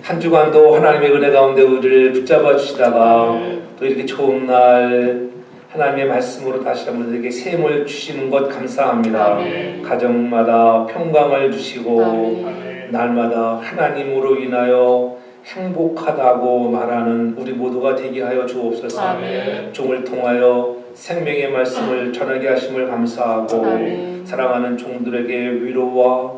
한 주간도 하나님의 은혜 가운데 우리를 붙잡아 주시다가 또 이렇게 좋은 날 하나님의 말씀으로 다시 한번 우리에게 셈을 주시는 것 감사합니다. 아멘. 가정마다 평강을 주시고 아멘. 날마다 하나님으로 인하여 행복하다고 말하는 우리 모두가 되게 하여 주옵소서. 아멘. 종을 통하여 생명의 말씀을 전하게 하심을 감사하고 아멘. 사랑하는 종들에게 위로와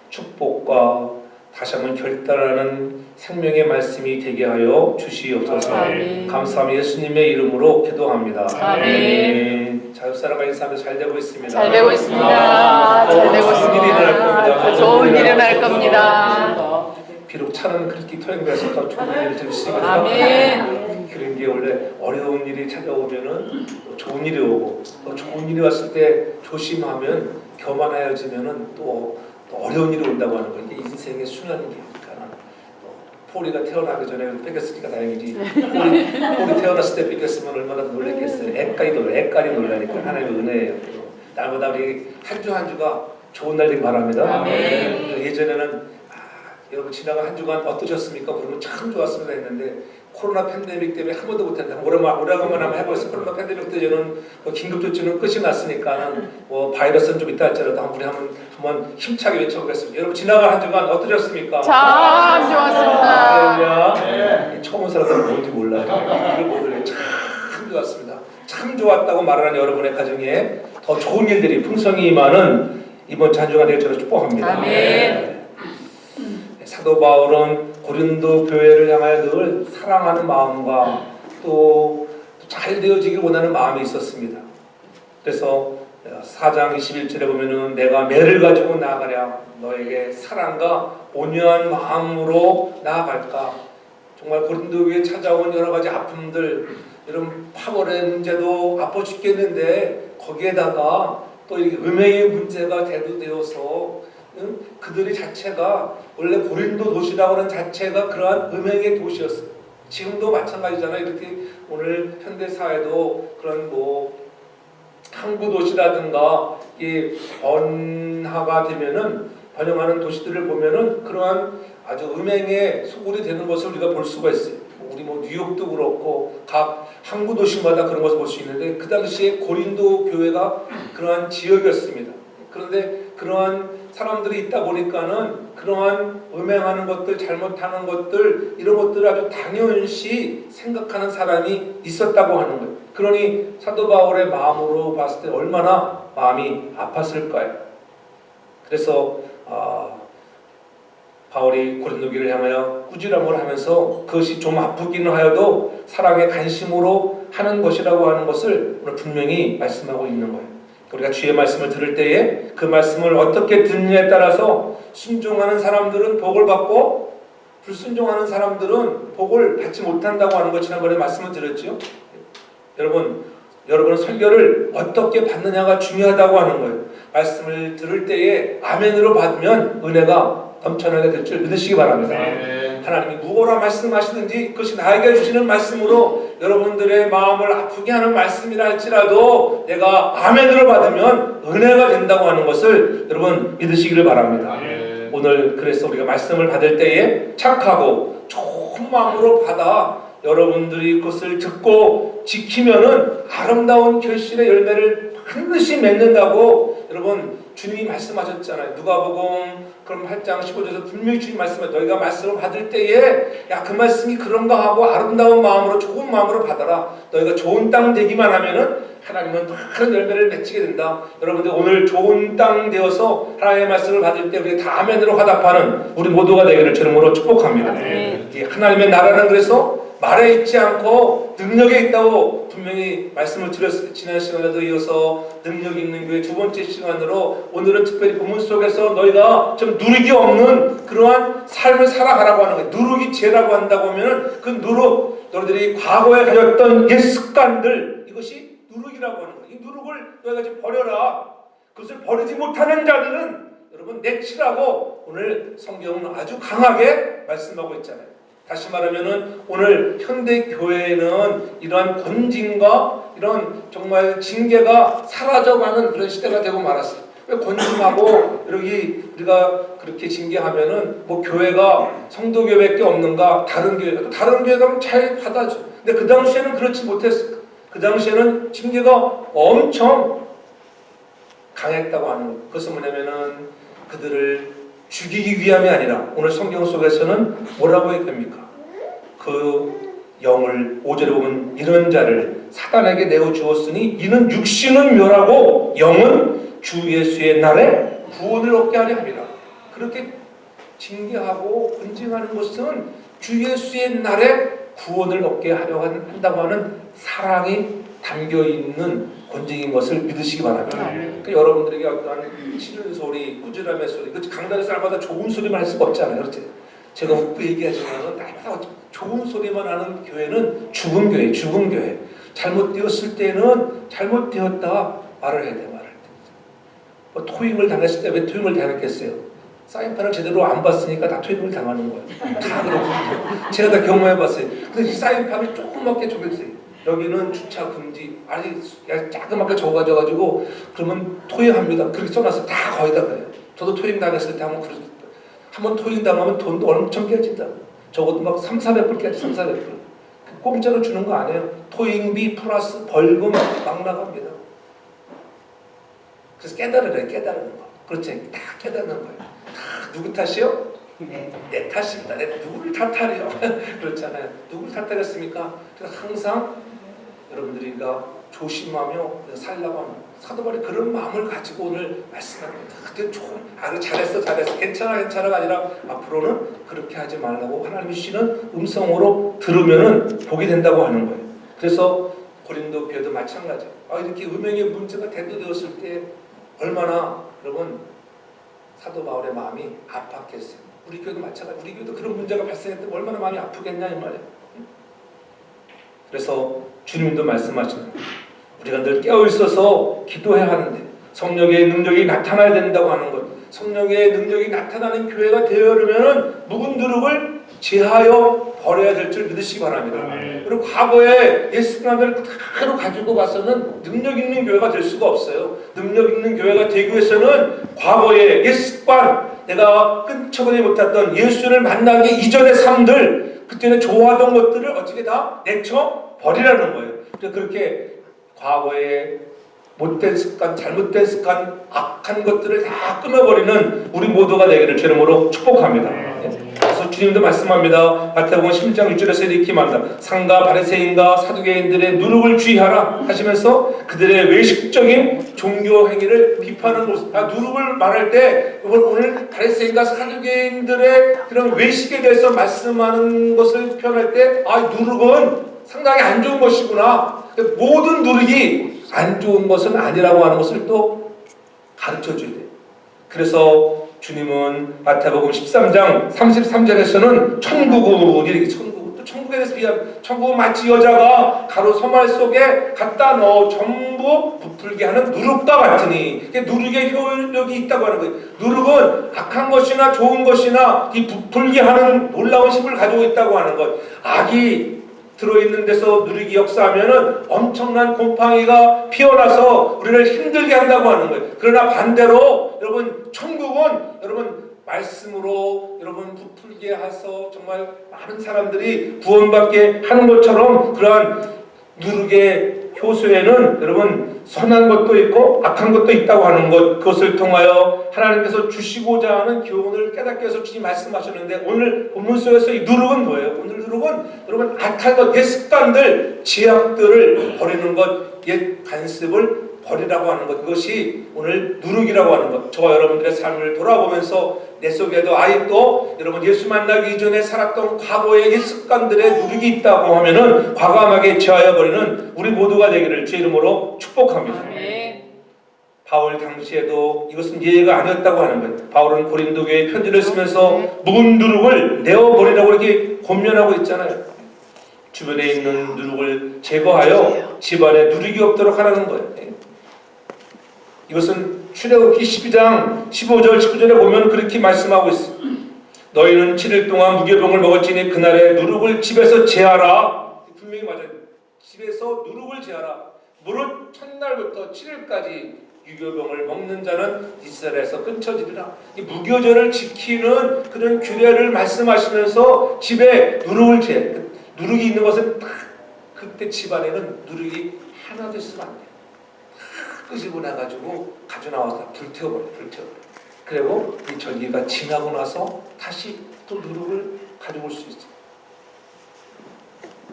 축복과 다시 한번 결단하는 생명의 말씀이 되게 하여 주시옵소서. 아멘. 감사하며 예수님의 이름으로 기도합니다. 아멘. 자, 옆사람과 인사하면서 잘 되고 있습니다. 잘 되고 있습니다. 잘 되고 좋은 일이 일어날 겁니다. 있습니다. 좋은 일이 일어날 겁니다. 비록 차는 그렇게 토행돼서 더 좋은 일을 주시면서 아멘. 그런 게 원래 어려운 일이 찾아오면은 또 좋은 일이 오고 또 좋은 일이 왔을 때 조심하면 교만하여지면은 또 어려운 일이 온다고 하는 거. 이게 인생의 순환이니까. 포리가 태어나기 전에 뺏겼으니까 다행이지. 포리 태어났을 때 뺏겼으면 얼마나 놀랐겠어요. 애까지 놀라니까 하나님의 은혜예요. 날마다 우리 한 주 한 주가 좋은 날 되길 바랍니다. 아멘. 예전에는 여러분 지나간 한 주간 어떠셨습니까? 그러면 참 좋았습니다 했는데 코로나 팬데믹 때문에 한 번도 못했는데 오래간만 한번 해보겠어요. 코로나 팬데믹 때 저는 긴급조치는 끝이 났으니까는 바이러스는 좀 있다 할지라도 우리 한번 힘차게 외쳐보겠습니다. 여러분 지나간 한 주간 어떠셨습니까? 참 좋았습니다. 할렐루야. 처음 온 사람들은 뭔지 몰라요. 이걸 모르네. 참 좋았습니다. 참 좋았다고 말하는 여러분의 가정에 더 좋은 일들이 풍성히 임하는 이번 주 한 주간 되길 저를 축복합니다. 아멘. 사도 바울은 고린도 교회를 향하여 늘 사랑하는 마음과 또 잘 되어지길 원하는 마음이 있었습니다. 그래서 4장 21절에 보면은 내가 매를 가지고 나아가랴 너에게 사랑과 온유한 마음으로 나아갈까. 정말 고린도 교회에 찾아온 여러 가지 아픔들, 이런 파벌의 문제도 아파 죽겠는데 거기에다가 또 이 음행의 문제가 대두되어서 그들의 자체가 원래 고린도 도시라고 하는 자체가 그러한 음행의 도시였어요. 지금도 마찬가지잖아요. 이렇게 오늘 현대 사회도 그런 항구 도시라든가 이 번화가 되면은 번영하는 도시들을 보면은 그러한 아주 음행의 소굴이 되는 것을 우리가 볼 수가 있어요. 우리 뉴욕도 그렇고 각 항구 도시마다 그런 것을 볼 수 있는데 그 당시에 고린도 교회가 그러한 지역이었습니다. 그런데 그러한 사람들이 있다 보니까는 그러한 음행하는 것들, 잘못하는 것들, 이런 것들을 아주 당연시 생각하는 사람이 있었다고 하는 거예요. 그러니 사도 바울의 마음으로 봤을 때 얼마나 마음이 아팠을까요? 그래서 바울이 고린도교를 향하여 꾸지람을 하면서 그것이 좀 아프기는 하여도 사랑의 간심으로 하는 것이라고 하는 것을 오늘 분명히 말씀하고 있는 거예요. 우리가 주의 말씀을 들을 때에 그 말씀을 어떻게 듣느냐에 따라서 순종하는 사람들은 복을 받고 불순종하는 사람들은 복을 받지 못한다고 하는 것 지난번에 말씀을 드렸죠. 여러분 설교를 어떻게 받느냐가 중요하다고 하는 거예요. 말씀을 들을 때에 아멘으로 받으면 은혜가 넘쳐나게 될 줄 믿으시기 바랍니다. 하나님이 무엇라 말씀하시든지 그것이 나에게 주시는 말씀으로 여러분들의 마음을 아프게 하는 말씀이라 할지라도 내가 아멘으로 받으면 은혜가 된다고 하는 것을 여러분 믿으시기를 바랍니다. 오늘 그래서 우리가 말씀을 받을 때에 착하고 좋은 마음으로 받아 여러분들이 그것을 듣고 지키면은 아름다운 결실의 열매를 반드시 맺는다고 여러분 주님이 말씀하셨잖아요. 누가복음 그럼 8장 15절에서 분명히 주님 말씀하셨어요. 너희가 말씀을 받을 때에 그 말씀이 그런가 하고 아름다운 마음으로 좋은 마음으로 받아라. 너희가 좋은 땅 되기만 하면은 하나님은 큰 열매를 맺히게 된다. 여러분들 오늘 좋은 땅 되어서 하나님의 말씀을 받을 때 우리가 다 아멘으로 화답하는 우리 모두가 되기를 주님으로 축복합니다. 하나님의 나라는 그래서 말에 있지 않고 능력에 있다고 분명히 말씀을 드렸어요. 지난 시간에도 이어서 능력 있는 교회 두 번째 시간으로 오늘은 특별히 본문 속에서 너희가 좀 누룩이 없는 그러한 삶을 살아가라고 하는 거예요. 누룩이 죄라고 한다고 하면 그 누룩, 너희들이 과거에 가졌던 옛 습관들, 이것이 누룩이라고 하는 거예요. 이 누룩을 너희가 지금 버려라. 그것을 버리지 못하는 자들은 여러분 내치라고 오늘 성경은 아주 강하게 말씀하고 있잖아요. 다시 말하면은 오늘 현대 교회는 이러한 권징과 이런 정말 징계가 사라져가는 그런 시대가 되고 말았어요. 왜 권징하고 여기 우리가 그렇게 징계하면은 뭐 교회가 성도교회밖에 없는가? 다른 교회 가면 잘 받아줘. 근데 그 당시에는 그렇지 못했어. 그 당시에는 징계가 엄청 강했다고 하는 것. 그것은 뭐냐면은 그들을 죽이기 위함이 아니라 오늘 성경 속에서는 뭐라고 했습니까? 그 영을 5절에 보면 이런 자를 사단에게 내어 주었으니 이는 육신은 멸하고 영은 주 예수의 날에 구원을 얻게 하려 함이라. 그렇게 징계하고 권징하는 것은 주 예수의 날에 구원을 얻게 하려 한다고 하는 사랑이 담겨있는 권징인 것을 믿으시기 바랍니다. 그러니까 여러분들에게 어떠한 치는 소리, 꾸지람의 소리, 강단에서 날마다 좋은 소리만 할 수가 없잖아요. 그렇지? 제가 그 얘기하지만 날마다 좋은 소리만 하는 교회는 죽은 교회, 죽은 교회. 잘못되었을 때는 잘못되었다 말을 해야 돼, 말을. 뭐 토익을 당했을 때 왜 토익을 당했겠어요? 사인판을 제대로 안 봤으니까 다 토익을 당하는 거예요. 다 그렇고 제가 다 경험해봤어요. 근데 이 사인판을 조그맣게 적었어요. 여기는 주차 금지, 아니 자그맣게 적어가지고 그러면 토익합니다. 그렇게 써놨어요. 다 거의 다 그래요. 저도 토익 당했을 때 한번 토익 당하면 돈도 엄청 깨진다. 적어도 막 300~400불 깨지, 300~400불. 공짜로 주는 거 아니에요. 토익비 플러스 벌금 막 나갑니다. 그래서 깨달으래, 깨달는 거. 그렇지, 다 깨닫는 거예요. 다 누구 탓이요? 내 탓입니다. 내 누구를 탓하래요? 그렇잖아요. 누구를 탓하겠습니까? 그래서 항상 여러분들이가 조심하며 살라고 하는 사도 바울이 그런 마음을 가지고 오늘 말씀합니다. 그때 조금 잘했어 괜찮아가 아니라 앞으로는 그렇게 하지 말라고 하나님이 주시는 음성으로 들으면은 복이 된다고 하는 거예요. 그래서 고린도 교회도 마찬가지. 이렇게 음행의 문제가 대두되었을 때 얼마나 여러분 사도 바울의 마음이 아팠겠어요. 우리 교회도 마찬가지. 우리 교회도 그런 문제가 발생했을 때 얼마나 마음이 아프겠냐 이 말이에요. 그래서 주님도 말씀하시는 우리가 늘 깨어있어서 기도해야 하는데 성령의 능력이 나타나야 된다고 하는 것. 성령의 능력이 나타나는 교회가 되려면 묵은 누룩을 제하여 버려야 될 줄 믿으시기 바랍니다. 그리고 과거에 예수 그리스도를 그대로 가지고 가서는 능력 있는 교회가 될 수가 없어요. 능력 있는 교회가 되기 위해서는 과거의 옛 습관, 내가 끊쳐보지 못했던 예수를 만나기 이전의 삶들, 그때는 좋아하던 것들을 어떻게 다 내쳐 버리라는 거예요. 그렇게 과거의 못된 습관, 잘못된 습관, 악한 것들을 다 끊어버리는 우리 모두가 되기를 주 이름으로 축복합니다. 그래서 주님도 말씀합니다. 마태복음 16장 6절에서 이렇게 말합니다. 상가 바리새인과 사두개인들의 누룩을 주의하라 하시면서 그들의 외식적인 종교 행위를 비판하는 것을, 누룩을 말할 때 오늘 바리새인과 사두개인들의 그런 외식에 대해서 말씀하는 것을 표현할 때 누룩은 상당히 안 좋은 것이구나. 모든 누룩이 안 좋은 것은 아니라고 하는 것을 또 가르쳐줘야 돼요. 그래서 주님은 마태복음 13장 33절에서는 천국은 이렇게 천국에 대해서 비하면 천국은 마치 여자가 가로 소말 속에 갖다 넣어 전부 부풀게 하는 누룩과 같으니 누룩의 효력이 있다고 하는 거예요. 누룩은 악한 것이나 좋은 것이나 이 부풀게 하는 놀라운 힘을 가지고 있다고 하는 것. 악이 들어있는 데서 누룩이 역사하면은 엄청난 곰팡이가 피어나서 우리를 힘들게 한다고 하는 거예요. 그러나 반대로 여러분 천국은 여러분 말씀으로 여러분 부풀게 해서 정말 많은 사람들이 구원받게 하는 것처럼 그러한 누룩의 효소에는 여러분 선한 것도 있고 악한 것도 있다고 하는 것, 그것을 통하여 하나님께서 주시고자 하는 교훈을 깨닫게 해서 주님 말씀하셨는데 오늘 본문 속에서 이 누룩은 뭐예요? 오늘 누룩은 여러분 악한 것, 옛 습관들, 제약들을 버리는 것, 옛 관습을 버리라고 하는 것, 그것이 오늘 누룩이라고 하는 것. 저와 여러분들의 삶을 돌아보면서 내 속에도 아직도 여러분 예수 만나기 이전에 살았던 과거의 옛 습관들의 누룩이 있다고 하면은 과감하게 제하여 버리는 우리 모두가 되기를 주 이름으로 축복합니다. 바울 당시에도 이것은 예의가 아니었다고 하는 거예요. 바울은 고린도 교회에 편지를 쓰면서 묵은 누룩을 내어버리라고 이렇게 권면하고 있잖아요. 주변에 있는 누룩을 제거하여 집안에 누룩이 없도록 하라는 거예요. 이것은 출애굽기 12장 15절 19절에 보면 그렇게 말씀하고 있어요. 너희는 7일 동안 무교병을 먹었지니 그날에 누룩을 집에서 제하라. 분명히 맞아요. 집에서 누룩을 제하라. 무릇 첫날부터 7일까지 유교병을 먹는 자는 이스라엘에서 끊쳐지리라. 이 무교절을 지키는 그런 규례를 말씀하시면서 집에 누룩을 누룩이 있는 것은 그때 집안에는 누룩이 하나도 있으면 안 돼요. 끄집어내가지고 가져나와서 불태워버려. 그리고 이 절기가 지나고 나서 다시 또 누룩을 가져올 수 있어요.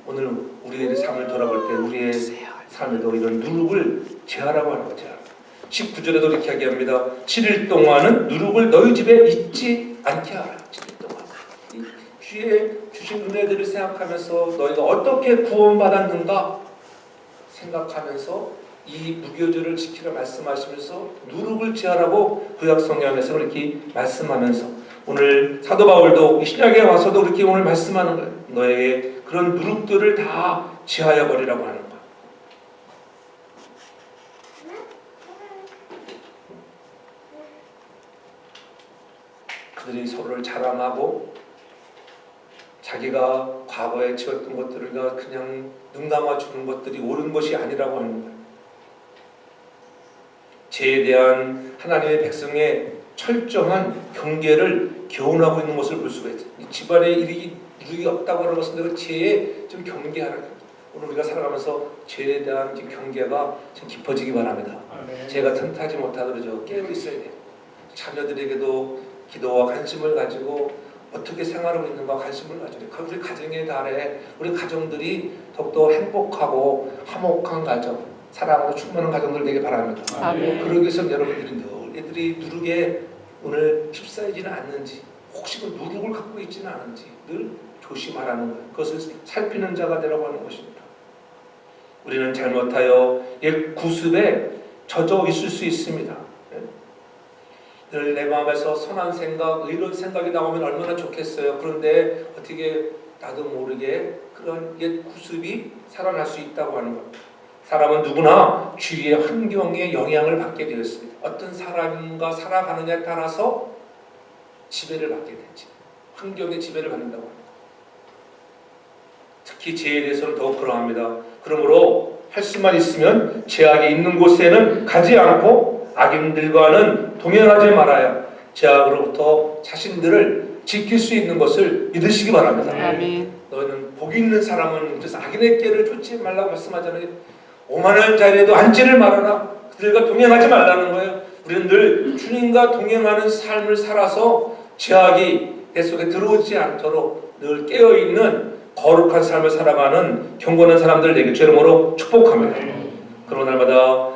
오늘 우리의 삶을 돌아볼 때 우리의 삶에도 이런 누룩을 제하라고 하는 거죠. 19절에도 이렇게 이야기합니다. 7일 동안은 누룩을 너희 집에 잊지 않게 하라. 7일 동안 이 주의 주신 은혜들을 생각하면서 너희가 어떻게 구원받았는가 생각하면서 이 무교절을 지키라 말씀하시면서 누룩을 제하라고 구약 성경에서 이렇게 말씀하면서 오늘 사도 바울도 신약에 와서도 이렇게 오늘 말씀하는 거예요. 너의 그런 누룩들을 다 제하여 버리라고 하는 거예요. 그들이 서로를 자랑하고 자기가 과거에 지었던 것들을 그냥 눈 감아 주는 것들이 옳은 것이 아니라고 하는 거예요. 죄에 대한 하나님의 백성의 철저한 경계를 교훈하고 있는 것을 볼 수가 있어요. 이 집안에 이익이 없다고 하는 것은 내가 죄에 좀 경계하라. 오늘 우리가 살아가면서 죄에 대한 경계가 좀 깊어지기 바랍니다. 죄가 틈타지 못하도록 깨어 있어야 돼요. 자녀들에게도 기도와 관심을 가지고 어떻게 생활하고 있는가 관심을 가지고 우리 가정의 달에 우리 가정들이 더욱더 행복하고 화목한 가정, 사랑으로 충만한 가정들 되길 바랍니다. 그러기 위해서 여러분들이 늘 애들이 누룩에 오늘 휩싸이지는 않는지 혹시 그 누룩을 갖고 있지는 않은지 늘 조심하라는 거예요. 그것을 살피는 자가 되라고 하는 것입니다. 우리는 잘못하여 옛 구습에 젖어 있을 수 있습니다. 늘 내 마음에서 선한 생각, 의로운 생각이 나오면 얼마나 좋겠어요. 그런데 어떻게 나도 모르게 그런 옛 구습이 살아날 수 있다고 하는 겁니다. 사람은 누구나 주위의 환경에 영향을 받게 되었습니다. 어떤 사람과 살아가느냐에 따라서 지배를 받게 되지. 환경의 지배를 받는다고 합니다. 특히 죄에 대해서는 더욱 그러합니다. 그러므로 할 수만 있으면 죄악이 있는 곳에는 가지 않고 악인들과는 동행하지 말아야 죄악으로부터 자신들을 지킬 수 있는 것을 믿으시기 바랍니다. 아멘. 너는 복 있는 사람은 그래서 악인의 길을 쫓지 말라고 말씀하잖아요. 오만한 자리에도 앉지를 말아라. 그들과 동행하지 말라는 거예요. 우리는 늘 주님과 동행하는 삶을 살아서 죄악이 내 속에 들어오지 않도록 늘 깨어있는 거룩한 삶을 살아가는 경건한 사람들 되길 주름으로 축복합니다. 그런 날마다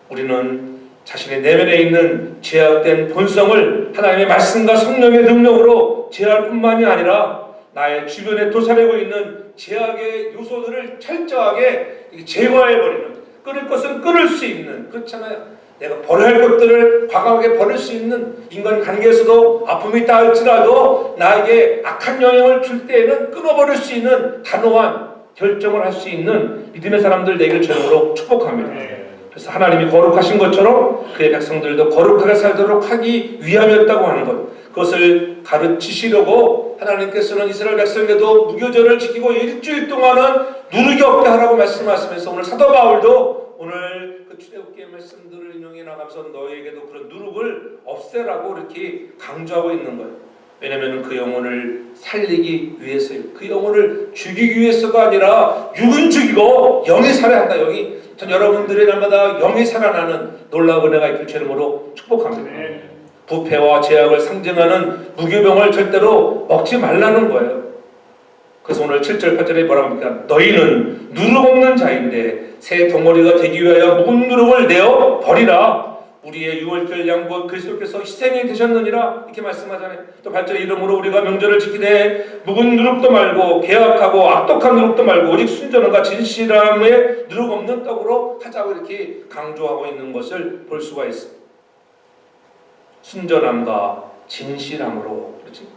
우리는 자신의 내면에 있는 죄악된 본성을 하나님의 말씀과 성령의 능력으로 제할 뿐만이 아니라 나의 주변에 도사리고 있는 죄악의 요소들을 철저하게 제거해버리는, 끊을 것은 끊을 수 있는, 그렇잖아요. 내가 버려야 할 것들을 과감하게 버릴 수 있는, 인간관계에서도 아픔이 있다 할지라도 나에게 악한 영향을 줄 때에는 끊어버릴 수 있는 단호한 결정을 할 수 있는 믿음의 사람들 되기를 주님으로 축복합니다. 그래서 하나님이 거룩하신 것처럼 그의 백성들도 거룩하게 살도록 하기 위함이었다고 하는 것, 그것을 가르치시려고 하나님께서는 이스라엘 백성에게도 무교절을 지키고 일주일 동안은 누룩이 없게 하라고 말씀하시면서 오늘 사도 바울도 오늘 그 출애굽기의 말씀들을 인용해 나가면서 너희에게도 그런 누룩을 없애라고 이렇게 강조하고 있는 거예요. 왜냐하면 그 영혼을 살리기 위해서요. 그 영혼을 죽이기 위해서가 아니라 육은 죽이고 영이 살아야 한다. 영이 전 여러분들의 날마다 영이 살아나는 놀라운 은혜가 있길 주님으로 축복합니다. 부패와 죄악을 상징하는 무교병을 절대로 먹지 말라는 거예요. 그래서 오늘 7절 8절에 뭐라고 합니까? 너희는 누룩 없는 자인데 새 덩어리가 되기 위하여 묵은 누룩을 내어 버리라. 우리의 유월절 양보 그리스도께서 희생이 되셨느니라 이렇게 말씀하잖아요. 또 8절에 이러므로 우리가 명절을 지키되 묵은 누룩도 말고 계약하고 악독한 누룩도 말고 오직 순전함과 진실함에 누룩 없는 떡으로 하자고 이렇게 강조하고 있는 것을 볼 수가 있습니다. 순전함과 진실함으로, 그렇지?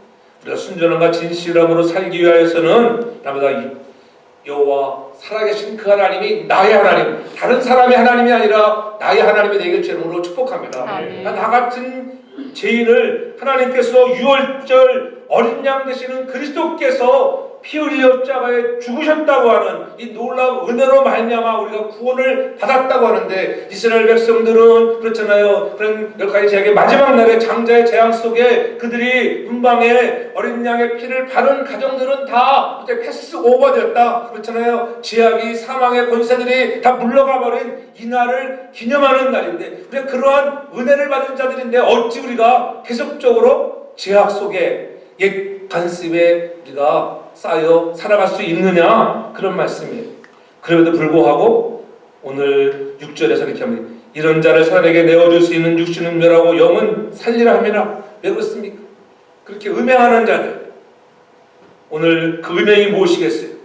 우리가 순전함과 진실함으로 살기 위하여서는 날마다 여호와 살아계신 그 하나님이 나의 하나님, 다른 사람의 하나님이 아니라 나의 하나님이 되길 주님으로 축복합니다. 나 같은 죄인을 하나님께서 유월절 어린 양 되시는 그리스도께서 피 흘려 십자가에 죽으셨다고 하는 이 놀라운 은혜로 말미암아 우리가 구원을 받았다고 하는데, 이스라엘 백성들은 그렇잖아요. 그런 몇 가지 제약의 마지막 날에 장자의 재앙 속에 그들이 음방에 어린 양의 피를 바른 가정들은 다 그때 패스 오버되었다 그렇잖아요. 제약이 사망의 권세들이 다 물러가 버린 이 날을 기념하는 날인데, 우리가 그러한 은혜를 받은 자들인데 어찌 우리가 계속적으로 제약 속에 옛 관습에 우리가 쌓여 살아갈 수 있느냐, 그런 말씀이에요. 그럼에도 불구하고 오늘 6절에서 이렇게 합니다. 이런 자를 사람에게 내어줄 수 있는 육신은 멸하고 영은 살리라 함이라. 왜 그렇습니까? 그렇게 음행하는 자들, 오늘 그 음행이 무엇이겠어요?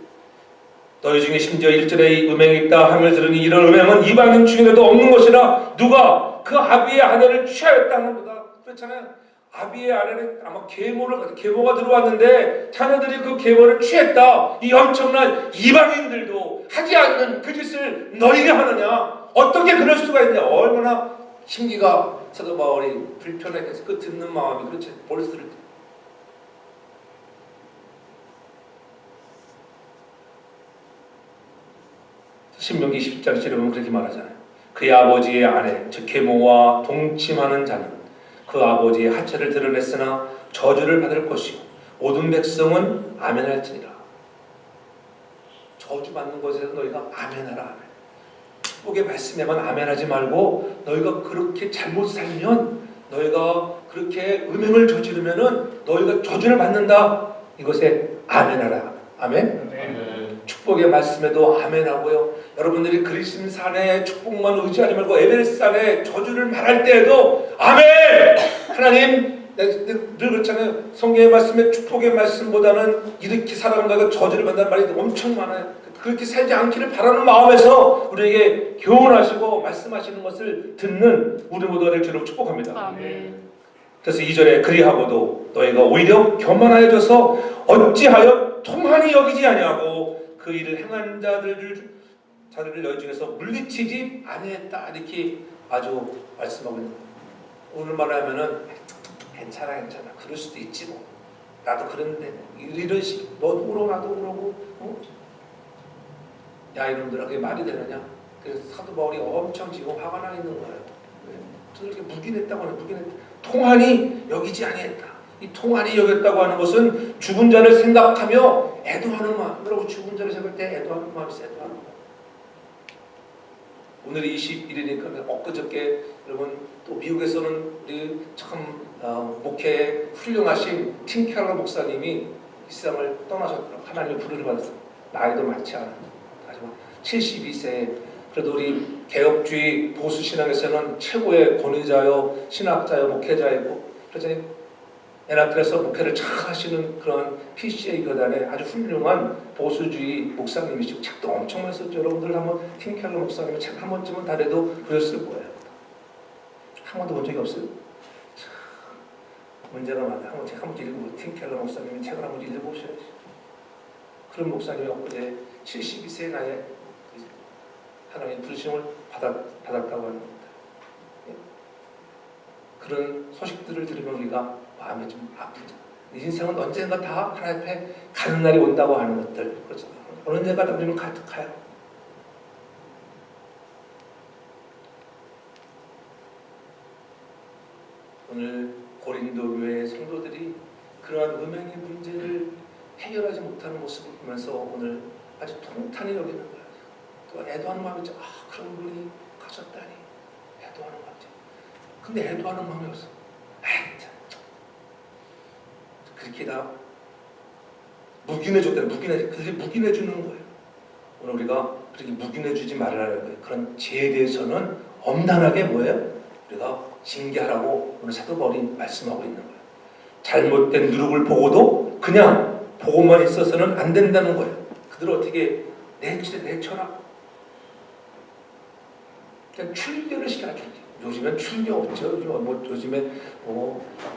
너희 중에 심지어 1절에 음행이 있다 함을 들으니 이런 음행은 이방인 중에도 없는 것이라 누가 그 아비의 아내를 취하였다는 거다. 그렇잖아요. 아비의 아내는 아마 계모가 들어왔는데 자녀들이 그 계모를 취했다. 이 엄청난 이방인들도 하지 않는 그 짓을 너희가 하느냐? 어떻게 그럴 수가 있냐? 얼마나 심기가 사도 바울이 불편해서 그 듣는 마음이 그렇지 볼수를 때. 신명기 10장 7에 보면 그렇게 말하잖아요. 그의 아버지의 아내 즉 계모와 동침하는 자는 그 아버지의 하체를 드러냈으나 저주를 받을 것이요 모든 백성은 아멘할지니라. 저주받는 것에서 너희가 아멘하라. 아멘. 축복의 말씀에만 아멘하지 말고 너희가 그렇게 잘못 살면, 너희가 그렇게 음행을 저지르면은 너희가 저주를 받는다. 이것에 아멘하라. 아멘. 축복의 말씀에도 아멘하고요. 여러분들이 그리심산의 축복만 의지하지 말고 에베레스산의 저주를 말할 때에도 아멘! 하나님, 늘 그렇잖아요. 성경의 말씀에 축복의 말씀보다는 이렇게 살아간다고 저주를 받는다는 말이 엄청 많아요. 그렇게 살지 않기를 바라는 마음에서 우리에게 교훈하시고 말씀하시는 것을 듣는 우리 모두가 될 줄로 축복합니다. 아멘. 그래서 2절에 그리하고도 너희가 오히려 교만하여져서 어찌하여 통한이 여기지 아니하고 그 일을 행한 자들을 너희 중에서 물리치지 아니했다. 이렇게 아주 말씀하고 있는 거예요. 오늘 말하면은 괜찮아 그럴 수도 있지 뭐, 나도 그랬는데 이런 식 너도 그러고 나도 그러고 야 이놈들아 그게 말이 되느냐. 그래서 사도 바울이 엄청 지금 화가 나 있는 거예요. 저렇게 묵인했다고 하는 묵인했다. 통한이 여기지 아니했다. 이 통한이 여겼다고 하는 것은 죽은 자를 생각하며 애도하는 마음. 여러분 죽은 자를 생각할 때 애도하는 마음이 있어요. 애도하는 마음. 오늘이 21일이니까 엊그저께 여러분 또 미국에서는 우리 참 목회에 훌륭하신 팀 켈러 목사님이 이 세상을 떠나셨더라고요. 하나님의 부르를 받았어요. 나이도 많지 않아요. 하지만 72세에 그래도 우리 개혁주의 보수 신앙에서는 최고의 권위자요, 신학자요, 목회자이고 그래서 애나클에서 목회를 잘 하시는 그런 PCA 교단의 아주 훌륭한 보수주의 목사님이시고 책도 엄청 많이 썼죠. 여러분들 한번 팀 켈러 목사님의 책 한 번쯤은 다래도 보셨을 거예요. 한 번도 본 적이 없어요. 참 문제가 많아요. 한번 책 한 번 읽어보세요. 팀 켈러 목사님의 책을 한 번 읽어보셔야지. 그런 목사님이 엊그제 72세 나이에 하나님의 부르심을 받았다고 하는 겁니다. 그런 소식들을 들으면 우리가 마음이 좀 아프죠. 인생은 언젠가 다 하나님 앞에 가는 날이 온다고 하는 것들, 그렇죠. 언젠가 다 우리는 가요. 오늘 고린도 교회의 성도들이 그러한 음행의 문제를 해결하지 못하는 모습을 보면서 오늘 아주 통탄이 여기는 거예요. 또 애도하는 마음이죠. 그런 분이 가셨다니 애도하는 마음이죠. 근데 애도하는 마음이 없어. 그렇게 다 묵인해줬다. 그들이 묵인해주는 거예요. 오늘 우리가 그렇게 묵인해주지 말라는 거예요. 그런 죄에 대해서는 엄단하게 뭐예요? 우리가 징계하라고 오늘 사도 바울이 말씀하고 있는 거예요. 잘못된 누룩을 보고도 그냥 보고만 있어서는 안 된다는 거예요. 그들을 어떻게 내쳐라. 그냥 출교를 시켜라. 요즘엔 출교 없죠. 요즘에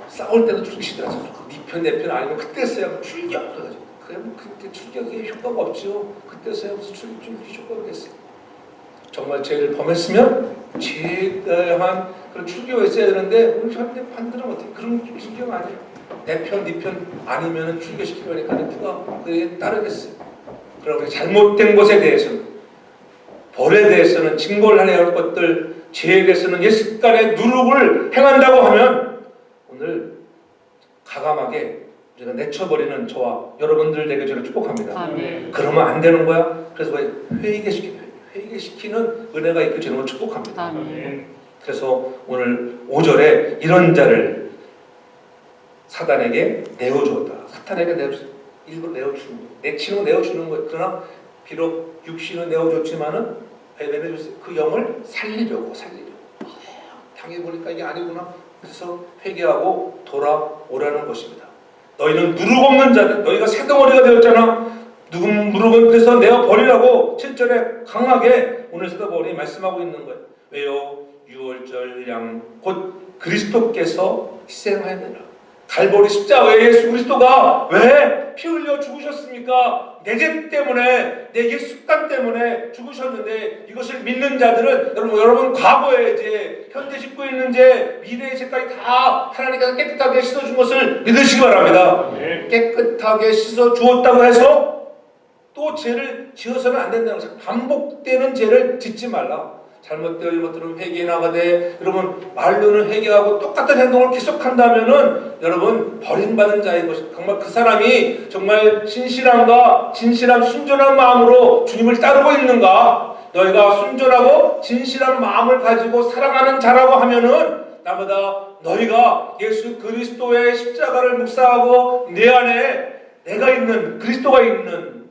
싸울 때도 죽이시더라고요. 네 편 내 편 아니면 그때서야 출교. 그래가지고 그때 출교에 효과가 없죠. 그때서야 무슨 출교 효과가 있어요. 정말 죄를 범했으면 죄에 대한 그런 출교가 있어야 되는데 우리 현대판들은 어떻게 그런 출교가 아니에요. 내 편, 네 편 아니면 출교시키려니까 누가 그에 따르겠어요. 그러나 잘못된 것에 대해서는, 벌에 대해서는, 징벌을 해야 할 것들, 죄에 대해서는 예습간의 누룩을 행한다고 하면 오늘 가감하게 우리가 내쳐버리는 저와 여러분들 되게 저를 축복합니다. 아멘. 그러면 안 되는 거야. 그래서 회개시키는 은혜가 있고 저는 축복합니다. 아멘. 그래서 오늘 5절에 이런 자를 사단에게 내어주었다. 사탄에게 일부러 내어주는 거예요. 내치는 거 내어주는 거예요. 그러나 비록 육신은 내어줬지만은 그 영을 살리려고. 당해보니까 이게 아니구나. 그래서 회개하고 돌아오라는 것입니다. 너희는 누룩 없는 자들, 너희가 새덩어리가 되었잖아. 누룩은 그래서 내어버리라고 7절에 강하게 오늘 사도바울이 말씀하고 있는 거예요. 왜요? 유월절 양 곧 그리스도께서 희생하였느라. 갈보리 십자가에 예수 그리스도가 왜 피 흘려 죽으셨습니까? 내 죄 때문에, 내 옛 습관 때문에 죽으셨는데 이것을 믿는 자들은 여러분 과거의 죄, 현재 짓고 있는 죄, 미래의 죄까지 다 하나님께서 깨끗하게 씻어준 것을 믿으시기 바랍니다. 깨끗하게 씻어주었다고 해서 또 죄를 지어서는 안 된다는 거죠. 반복되는 죄를 짓지 말라. 잘못되어 것들은 회개에 나가되 여러분 말로는 회개하고 똑같은 행동을 계속한다면은 여러분 버림받은 자인 것이 정말 그 사람이 정말 진실함과 순전한 마음으로 주님을 따르고 있는가. 너희가 순전하고 진실한 마음을 가지고 사랑하는 자라고 하면은 나보다 너희가 예수 그리스도의 십자가를 묵상하고 내 안에 내가 있는 그리스도가 있는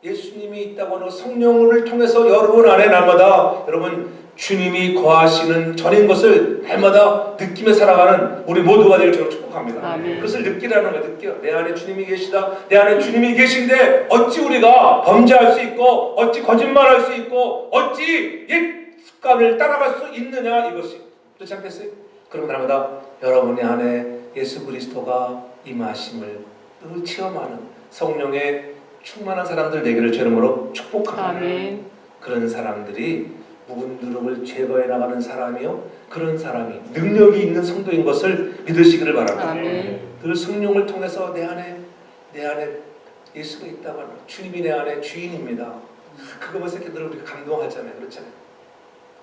예수님이 있다고 하는 성령을 통해서 여러분 안에 날마다 여러분 주님이 거하시는 전인 것을 날마다 느끼며 살아가는 우리 모두가 되길 저는 축복합니다. 아멘. 그것을 느끼라는 거예요. 느껴. 내 안에 주님이 계시다. 내 안에 주님이 계신데 어찌 우리가 범죄할 수 있고 어찌 거짓말할 수 있고 어찌 옛 습관을 따라갈 수 있느냐 이것이. 그렇지 않겠어요? 그럼 날마다 여러분의 안에 예수 그리스도가 임하심을 늘 체험하는 성령의 충만한 사람들 되기를 주님으로 축복합니다. 아멘. 그런 사람들이 묵은 누룩을 제거해 나가는 사람이요, 그런 사람이 능력이 있는 성도인 것을 믿으시기를 바랍니다. 아멘. 늘 성령을 통해서 내 안에 예수가 있다고 하는 주님이 내 안에 주인입니다. 그거 보면서 이렇게 늘 우리가 감동하잖아요. 그렇잖아요.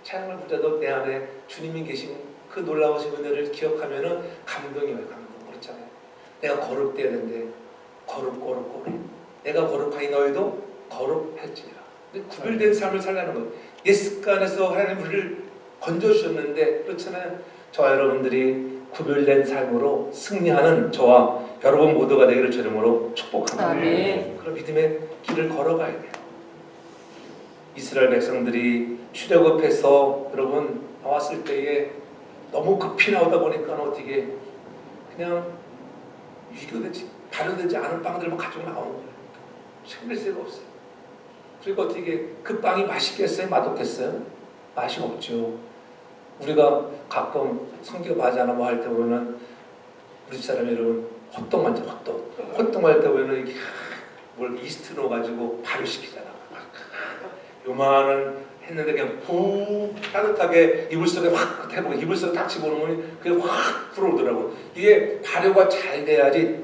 찬양을 부르자도 내 안에 주님이 계신 그 놀라우신 은혜를 기억하면은 감동이 와요. 감동. 그렇잖아요. 내가 거룩되어야 되는데 거룩. 내가 거룩하니 너희도 거룩할지니라. 구별된 삶을 살라는 거예요. 옛 습관에서 하나님 우리를 건져주셨는데 그렇잖아요. 저와 여러분들이 구별된 삶으로 승리하는 저와 여러분 모두가 되기를 주님으로 축복합니다. 아멘. 그런 믿음의 길을 걸어가야 돼요. 이스라엘 백성들이 출애굽해서 여러분 나왔을 때에 너무 급히 나오다 보니까 어떻게 그냥 유교되지 발효되지 않은 빵들만 가지고 나오는 거예요. 생길새가 없어요. 그러니까 어떻게 그 빵이 맛있겠어요? 맛없겠어요? 맛이 없죠. 우리가 가끔 성교 바자나 뭐 할 때 보면 우리 집사람이 여러분 호떡 만져 호떡 할 때 보면 이렇게 뭘 이스트 넣어가지고 발효시키잖아. 요만한 했는데 그냥 푹 따뜻하게 이불 속에 확 해보고 이불 속에 딱 집어넣으면 그게 확 불어오더라고. 이게 발효가 잘 돼야지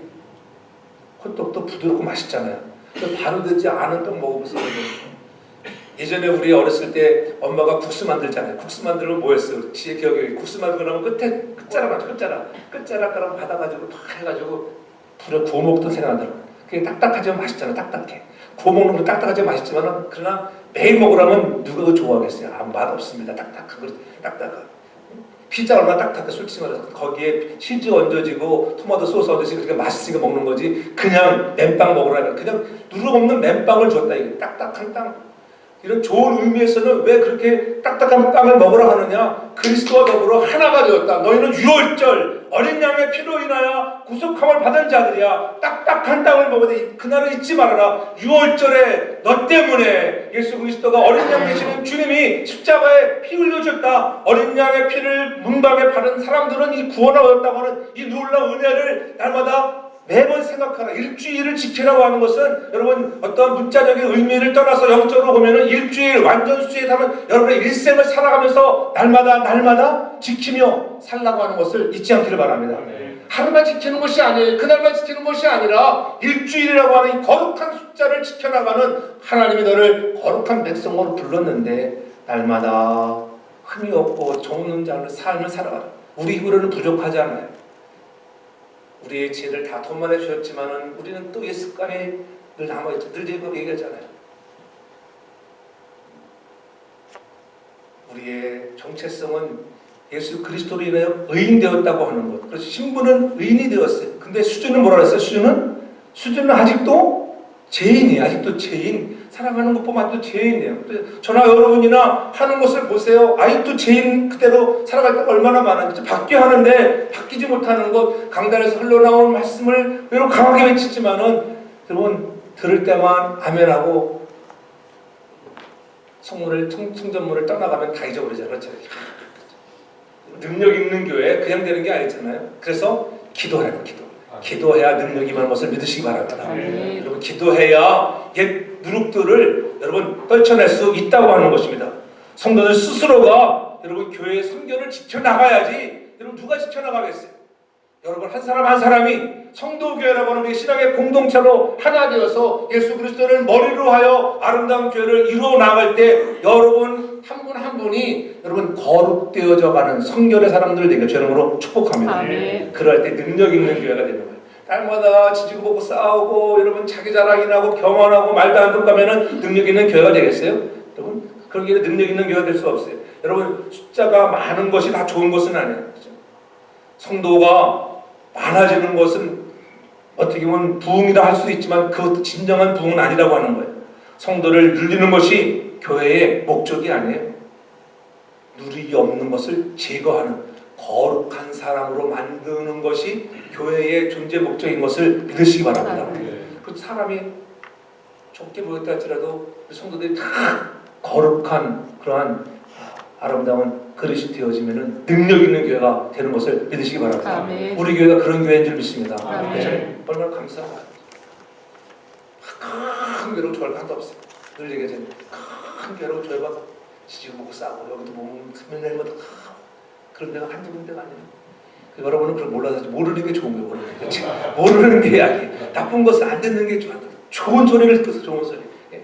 호떡도 부드럽고 맛있잖아요. 발효되지 않은 떡 먹어보세요. 예전에 우리 어렸을 때 엄마가 국수 만들잖아요. 국수 만들면 뭐 했어요? 지혜 기억에 국수 만들고 나면 끝자락 가랑 받아가지고 탁 해가지고 불에 구워 먹던 생각나더라고요. 그게 딱딱하지만 맛있잖아. 딱딱해. 구워 먹는 거 딱딱하지만 맛있지만 그러나 매일 먹으라면 누가 그거 좋아하겠어요? 맛없습니다. 딱딱한 피자 얼마나 딱딱해. 솔직히 말해서 거기에 치즈 얹어지고 토마토 소스 얹어지고 그렇게 맛있으니까 먹는 거지. 그냥 맨빵 먹으라면 그냥 누룩 없는 맨빵을 줬다. 이게 딱딱한 땅. 이런 좋은 의미에서는 왜 그렇게 딱딱한 빵을 먹으라 하느냐? 그리스도와 더불어 하나가 되었다. 너희는 유월절 어린 양의 피로 인하여 구속함을 받은 자들이야. 딱딱한 땅을 먹어도 그날을 잊지 말아라. 유월절에 너 때문에 예수 그리스도가 어린 양 되시는 주님이 십자가에 피 흘려줬다. 어린 양의 피를 문방에 바른 사람들은 이 구원을 얻었다고 하는 이 놀라운 은혜를 날마다 매번 생각하라. 일주일을 지키라고 하는 것은 여러분 어떤 문자적인 의미를 떠나서 영적으로 보면은 일주일 완전수에 담은 여러분의 일생을 살아가면서 날마다 지키며 살라고 하는 것을 잊지 않기를 바랍니다. 하루만 지키는 것이 아니에요. 그날만 지키는 것이 아니라 일주일이라고 하는 이 거룩한 숫자를 지켜나가는 하나님이 너를 거룩한 백성으로 불렀는데 날마다 흠이 없고 정없는 자를 삶을 살아가라. 우리 힘으로는 부족하지 않아요. 우리의 죄를 다 도말해 주셨지만은 우리는 또 이 습관이 늘 남아있죠. 늘 제가 얘기하잖아요. 우리의 정체성은 예수 그리스도로 인하여 의인 되었다고 하는 것. 그래서 신분은 의인이 되었어요. 근데 수준은 뭐라 그랬어요? 수준은 아직도 죄인이에요. 아직도 죄인. 살아가는 것보다 또 죄인이에요. 저나 여러분이나 하는 것을 보세요. 아직도 죄인 그대로 살아갈 때가 얼마나 많은지. 바뀌어 하는데 바뀌지 못하는 것. 강단에서 흘러나온 말씀을 여러분 강하게 외치지만은 여러분 들을 때만 아멘하고 성전문을 떠나가면 다 잊어버리잖아요. 그렇죠? 능력 있는 교회 그냥 되는 게 아니잖아요. 그래서 기도하라고 기도해야 능력 임하는 것을 믿으시기 바랍니다. 여러분 기도해야 옛 누룩들을 여러분 떨쳐낼 수 있다고 하는 것입니다. 성도들 스스로가 여러분 교회의 성결을 지켜나가야지. 여러분 누가 지켜나가겠어요? 여러분 한 사람 한 사람이 성도교회라고 하는 우리 신앙의 공동체로 하나 되어서 예수 그리스도를 머리로 하여 아름다운 교회를 이루어 나갈 때 여러분 한 분 한 분이 여러분 거룩되어져 가는 성결의 사람들 되게 주님으로 축복합니다. 아멘. 그럴 때 능력 있는 교회가 되는 거예요. 딸마다 지지고 보고 싸우고 여러분 자기 자랑이나 하고 경험하고 말도 안 듣고 가면은 능력 있는 교회가 되겠어요? 여러분 그런 게 능력 있는 교회가 될 수 없어요. 여러분 숫자가 많은 것이 다 좋은 것은 아니에요. 그렇죠? 성도가 많아지는 것은 어떻게 보면 부흥이라 할 수 있지만 그것도 진정한 부흥은 아니라고 하는 거예요. 성도를 늘리는 것이 교회의 목적이 아니에요. 누리기 없는 것을 제거하는 거룩한 사람으로 만드는 것이 교회의 존재 목적인 것을 믿으시기 바랍니다. 그 사람이 적게 보였다 할지라도 성도들이 다 거룩한 그러한 아름다운 그릇이 되어지면은 능력 있는 교회가 되는 것을 믿으시기 바랍니다. 아멘. 우리 교회가 그런 교회인 줄 믿습니다. 아멘. 얼마나 감사합니다. 큰 교회로 좋아할 거 하나도 없어요. 늘 얘기하잖아요. 큰 교회로 좋아해봐 지지고 먹고 싸고 여기도 보면 맨날마다 그런 데가 한두 군데가 아니에요. 여러분은 그걸 몰라서 모르는 게 좋은 거예요. 모르는 게. 모르는 게 아니에요. 나쁜 것은 안 듣는 게 좋은 소리를 듣어서 좋은 소리. 예.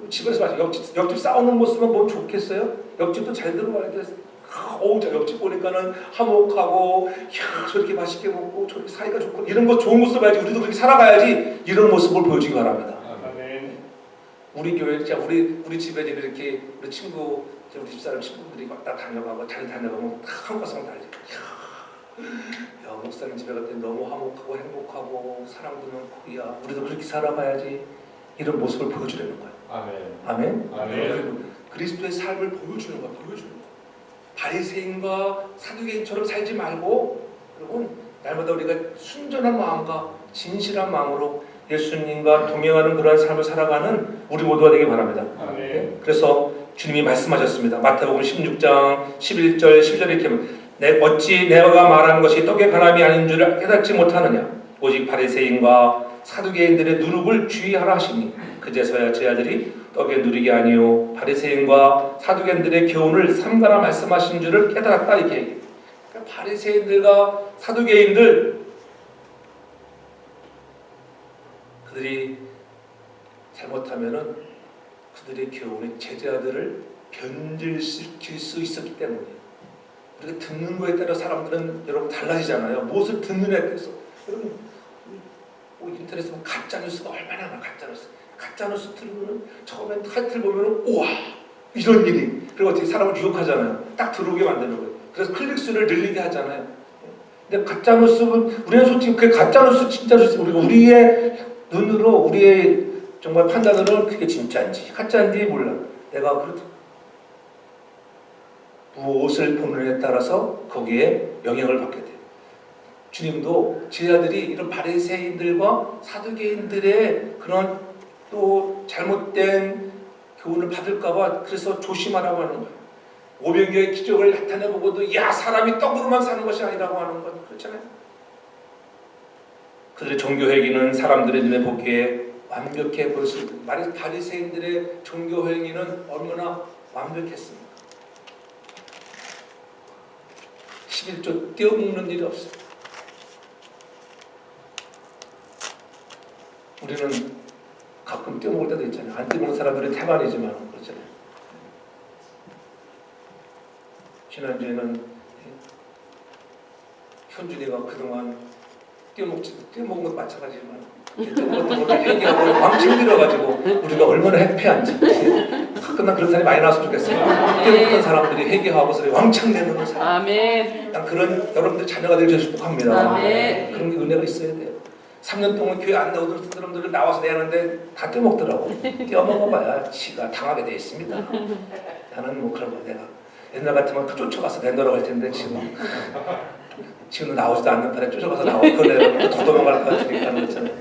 집에서 마치 옆집 싸우는 모습은 뭐 좋겠어요? 옆집도 잘 들어와야 돼. 옆집 보니까는 화목하고 저렇게 맛있게 먹고 저렇게 사이가 좋고 이런 거 좋은 모습 봐야지. 우리도 그렇게 살아가야지. 이런 모습을 보여주기 바랍니다. 우리 교회 진짜 우리 집에 이렇게 우리 친구 우리 집사람 친구들이 막 다 다녀가고 잘 다녀가면 한국 가서 달리. 야 목사님 집에 갈 때 너무 화목하고 행복하고 사랑도 많고 야 우리도 그렇게 살아가야지. 이런 모습을 보여주려는 거예요. 아멘. 아멘. 그리스도의 삶을 보여주는 거야. 보여주는 거. 바리새인과 사두개인처럼 살지 말고 여러분 날마다 우리가 순전한 마음과 진실한 마음으로 예수님과 동행하는 그러한 삶을 살아가는 우리 모두가 되기 바랍니다. 네? 그래서 주님이 말씀하셨습니다. 마태복음 16장 11절 10절에 이렇게 어찌 내가 말하는 것이 떡의 간함이 아닌 줄 깨닫지 못하느냐 오직 바리새인과 사두개인들의 누룩을 주의하라 하시니 그제서야 제 아들이 떡의 누룩이 아니요 바리새인과 사두개인들의 교훈을 삼가라 말씀하신 줄을 깨달았다 이렇게 얘기해요. 그러니까 바리새인들과 사두개인들 그들이 잘못하면은 그들의 교훈이 제자들을 변질시킬 수 있었기 때문이에요. 우리가 듣는 거에 따라 사람들은 여러분 달라지잖아요. 무엇을 듣느냐에 따라서 여러분 인터넷에 보면 가짜 뉴스가 얼마나 많아. 가짜 뉴스 틀면은 처음엔 타이틀 보면은 우와 이런 일이 그리고 어떻게 사람을 유혹하잖아요. 딱 들어오게 만드는 거예요. 그래서 클릭 수를 늘리게 하잖아요. 근데 가짜 뉴스는 우리는 솔직히 그 가짜 뉴스 진짜 우리의 눈으로 우리의 정말 판단으로는 그게 진짜인지 가짜인지 몰라. 내가 그렇다. 무엇을 보느냐에 따라서 거기에 영향을 받게 돼요. 주님도 제자들이 이런 바리새인들과 사두개인들의 그런 또 잘못된 교훈을 받을까봐 그래서 조심하라고 하는 거예요. 오병이어의 기적을 나타내보고도 야 사람이 떡으로만 사는 것이 아니라고 하는 건 그렇잖아요. 그들의 종교행위는 사람들의 눈에 보기에 완벽해 보였습니다. 말이 바리새인들의 종교행위는 얼마나 완벽했습니까? 11조 떼어먹는 일이 없어요. 우리는 가끔 떼어먹을 때도 있잖아요. 안 떼어먹는 사람들은 태반이지만 그렇잖아요. 지난주에는 현준이가 그동안 떼어먹은 것도 마찬가지지만 떼어먹은 것도 회개하고 왕창 들어가지고 우리가 얼마나 해피한지. 가끔 난 그런 사람이 많이 나왔으면 좋겠어요. 떼어먹던 사람들이 회개하고 서로 왕창 내놓는 사람. 아멘. 난 그런 여러분들 자녀가 되길 축복합니다. 아멘. 그런 게 은혜가 있어야 돼요. 3년 동안 교회 안 나오던 사람들을 나와서 내는데 다 떼어먹더라고. 떼어먹어봐야 지가 당하게 돼 있습니다. 나는 뭐 그런 거 내가 옛날 같으면 쫓아가서 내놓으라고 할 텐데 지금은 나오지도 않는 판에 쫓아가서 나오고 그걸 더 도망갈 것 같으니까 그렇잖아요.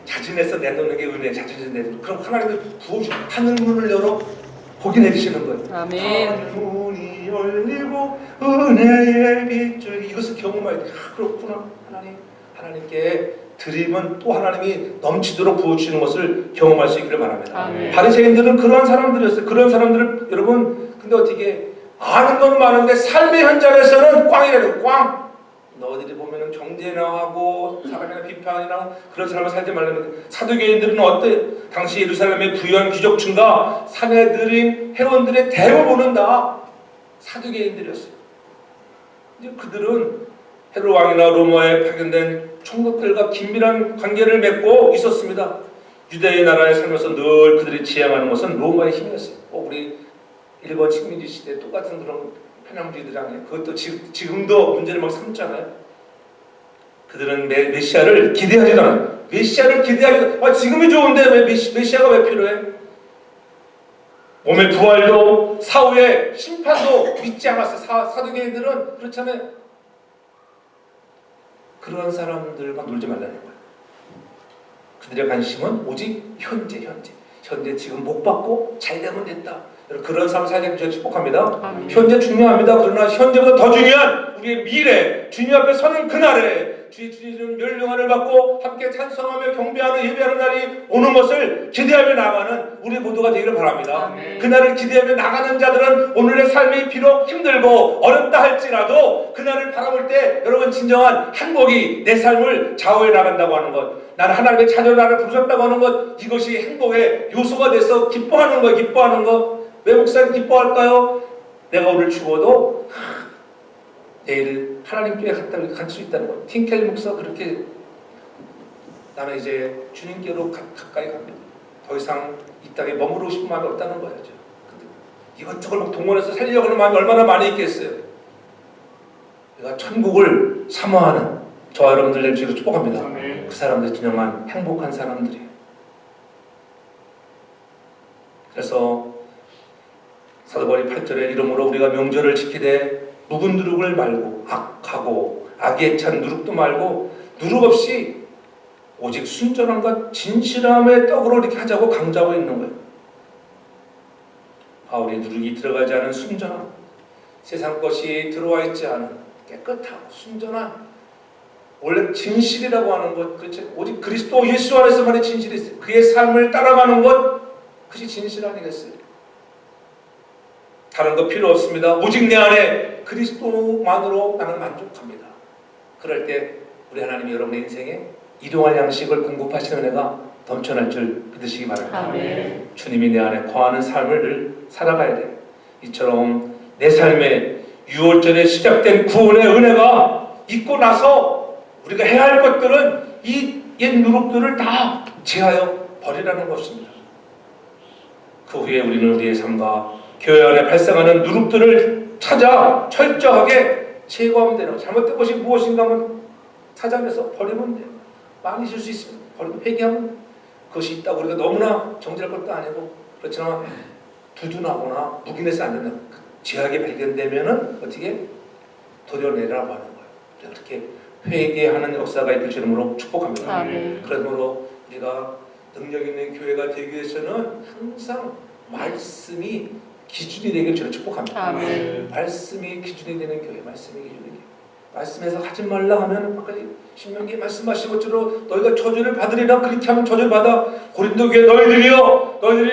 자진해서 내놓는 게 은혜, 자진해서 내놓는. 그럼 하나님이 부어주시고 하늘 문을 열어 복이 내리시는 거예요. 아멘. 하늘 문이 열리고 은혜의 빗줄기. 이것을 경험해야 돼. 그렇구나. 하나님께 드리면 또 하나님이 넘치도록 부어주시는 것을 경험할 수 있기를 바랍니다. 아멘. 바리새인들은 그러한 사람들이었어요. 그런 사람들을 여러분 근데 어떻게 아는 건 많은데 삶의 현장에서는 꽝이래요. 꽝. 너희들이 보면은 경제나 하고 사람이나 비판이나 그런 사람을 살지 말라는. 사두개인들은 어때? 당시 예루살렘의 부유한 귀족층과 사내들인 회원들의 대부분은 다 사두개인들이었어요. 이제 그들은 헤롯 왕이나 로마에 파견된 총독들과 긴밀한 관계를 맺고 있었습니다. 유대의 나라에 살면서 늘 그들이 지향하는 것은 로마의 힘이었어요. 우리 일본 식민지 시대 똑같은 그런 편향주의들이랑 그것도 지금도 문제를 막 삼잖아요. 그들은 메시아를 기대하지도 않아요. 메시아를 기대하지도 지금이 좋은데 왜 메시아가 왜 필요해? 몸의 부활도 사후의 심판도 믿지 않았어요. 사두개인들은 그렇잖아요. 그런 사람들과 놀지 말라는 거예요. 그들의 관심은 오직 현재 지금 못 받고 잘 되면 됐다. 그런 삶을 살게 되어 축복합니다. 아멘. 현재 중요합니다. 그러나 현재보다 더 중요한 우리의 미래, 주님 앞에 서는 그날에 주님 멸령한을 받고 함께 찬송하며 경배하는 예배하는 날이 오는 것을 기대하며 나가는 우리 모두가 되기를 바랍니다. 아멘. 그날을 기대하며 나가는 자들은 오늘의 삶이 비록 힘들고 어렵다 할지라도 그날을 바라볼 때 여러분 진정한 행복이 내 삶을 좌우해 나간다고 하는 것, 나는 하나님의 자녀로 나를 부르셨다고 하는 것, 이것이 행복의 요소가 돼서 기뻐하는 거예요. 기뻐하는 것. 왜 목사님 기뻐할까요? 내가 오늘 죽어도 내일 하나님께 갈 수 있다는 것. 틴켈 목사 그렇게 나는 이제 주님께로 가까이 갑니다. 더 이상 이 땅에 머무르고 싶은 마음이 없다는 거예요. 이것저것 막 동원해서 살려고 하는 마음이 얼마나 많이 있겠어요. 내가 천국을 사모하는 저와 여러분들 될 수 있도록 축복합니다. 아멘. 그 사람들 진정한 행복한 사람들이에요. 그래서 사도 바울이 8절에 이러므로 우리가 명절을 지키되 묵은 누룩을 말고 악하고 악에 찬 누룩도 말고 누룩 없이 오직 순전함과 진실함의 떡으로 이렇게 하자고 강조하고 있는 거예요. 바울이 누룩이 들어가지 않은 순전함, 세상 것이 들어와 있지 않은 깨끗하고 순전한 원래 진실이라고 하는 것, 그렇죠? 오직 그리스도 예수 안에서만의 진실이 있어요. 그의 삶을 따라가는 것, 그것이 진실 아니겠어요? 다른 거 필요 없습니다. 오직 내 안에 그리스도만으로 나는 만족합니다. 그럴 때 우리 하나님이 여러분의 인생에 일용할 양식을 공급하시는 은혜가 넘쳐날 줄 믿으시기 바랍니다. 아멘. 주님이 내 안에 거하는 삶을 늘 살아가야 돼요. 이처럼 내 삶에 6월절에 시작된 구원의 은혜가 있고 나서 우리가 해야 할 것들은 이 옛 누룩들을 다 제하여 버리라는 것입니다. 그 후에 우리는 우리의 삶과 교회 안에 발생하는 누룩들을 찾아 철저하게 제거하면 되는 거예요. 잘못된 것이 무엇인가 하면 찾아내서 버리면 돼요. 많이 줄 수 있습니다. 버리고 회개하면 그것이 있다고 우리가 너무나 정죄할 것도 아니고 그렇지만 두둔하거나 묵인해서 안 된다. 죄악이 발견되면은 어떻게 도려내라고 하는 거예요. 그렇게 회개하는 역사가 있을 줄 이름으로 축복합니다. 아멘. 그러므로 우리가 능력 있는 교회가 되기 위해서는 항상 말씀이 기준이 되길 저는 축복합니다. 아멘. 말씀이 기준이 되는 교회, 말씀이 기준이 되는 교회. 말씀에서 하지 말라 하면 아까 신명기에 말씀하신 것처럼 너희가 저주를 받으리라 그렇게 하면 저주를 받아. 고린도 교회 너희들이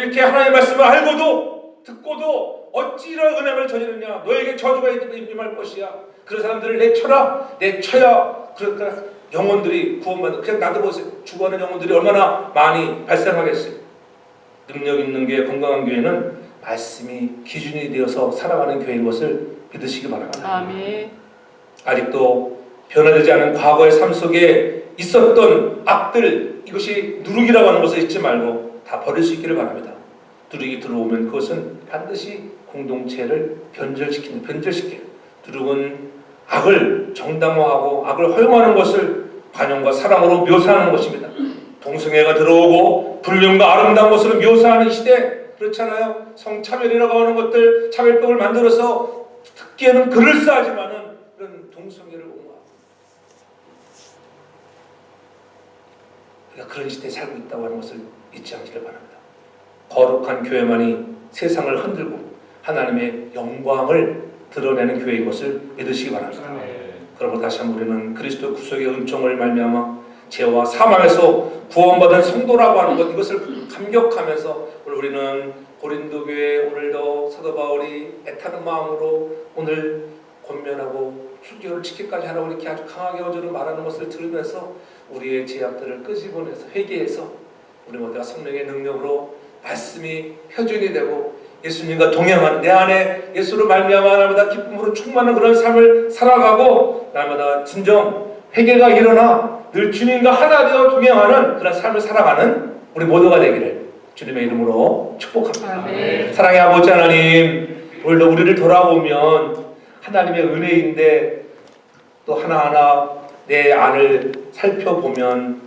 이렇게 하나님의 말씀을 알고도 듣고도 어찌 이런 은혜를 저지르냐. 너에게 저주가 임할 것이야. 그런 사람들을 내쳐야 그러니까 영혼들이 구원받는. 그냥 나도 보세요. 죽어가는 영혼들이 얼마나 많이 발생하겠어요. 능력 있는 교회, 건강한 교회는 말씀이 기준이 되어서 살아가는 교회인 것을 믿으시기 바랍니다. 아멘. 아직도 변화되지 않은 과거의 삶 속에 있었던 악들, 이것이 누룩이라고 하는 것을 잊지 말고 다 버릴 수 있기를 바랍니다. 누룩이 들어오면 그것은 반드시 공동체를 변절시켜요. 누룩은 악을 정당화하고 악을 허용하는 것을 관용과 사랑으로 묘사하는 것입니다. 동성애가 들어오고 불륜과 아름다운 것으로 묘사하는 시대, 그렇잖아요. 성차별이라고 하는 것들, 차별법을 만들어서 듣기에는 그럴싸하지만은 그런 동성애를 옹호하고 우리가 그런 시대에 살고 있다고 하는 것을 잊지 않기를 바랍니다. 거룩한 교회만이 세상을 흔들고 하나님의 영광을 드러내는 교회인 것을 믿으시기 바랍니다. 그러므로 다시 한번 우리는 그리스도 구속의 은총을 말미암아 죄와 사망에서 구원받은 성도라고 하는 것, 이것을 감격하면서 우리는 고린도 교회 오늘도 사도 바울이 애타는 마음으로 오늘 권면하고 순교를 지키기까지 하라고 이렇게 아주 강하게 어조로 말하는 것을 들으면서 우리의 죄악들을 끄집어내서 회개해서 우리 모두가 성령의 능력으로 말씀이 표준이 되고 예수님과 동행하는 내 안에 예수로 말미암아 날마다 기쁨으로 충만한 그런 삶을 살아가고 날마다 진정 회개가 일어나 늘 주님과 하나 되어 동행하는 그런 삶을 살아가는 우리 모두가 되기를 주님의 이름으로 축복합니다. 아멘. 사랑의 아버지 하나님, 오늘도 우리를 돌아보면 하나님의 은혜인데 또 하나하나 내 안을 살펴보면